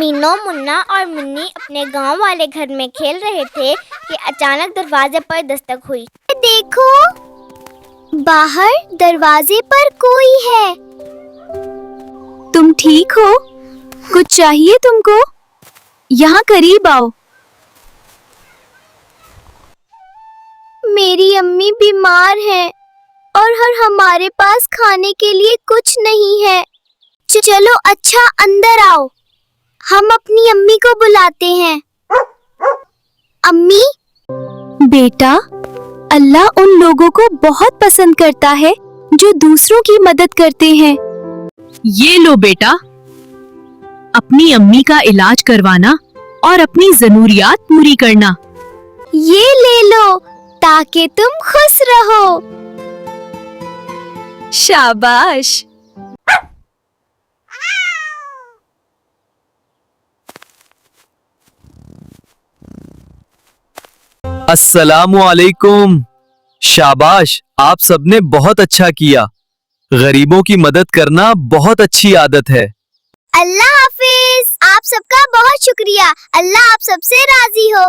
मीनू, मुन्ना और मुन्नी अपने गांव वाले घर में खेल रहे थे कि अचानक दरवाजे पर दस्तक हुई। देखो, बाहर दरवाजे पर कोई है। तुम ठीक हो? कुछ चाहिए तुमको? यहाँ करीब आओ। मेरी अम्मी बीमार है और हमारे पास खाने के लिए कुछ नहीं है। चलो अच्छा अंदर आओ, हम अपनी अम्मी को बुलाते हैं। अम्मी। बेटा, अल्लाह उन लोगों को बहुत पसंद करता है जो दूसरों की मदद करते हैं। ये लो बेटा, अपनी अम्मी का इलाज करवाना और अपनी जरूरियात पूरी करना। ये ले लो ताकि तुम खुश रहो। शाबाश। अस्सलामुअलैकुम। शाबाश, आप सबने बहुत अच्छा किया। गरीबों की मदद करना बहुत अच्छी आदत है। अल्लाह हाफिज। आप सबका बहुत शुक्रिया। अल्लाह आप सबसे राजी हो।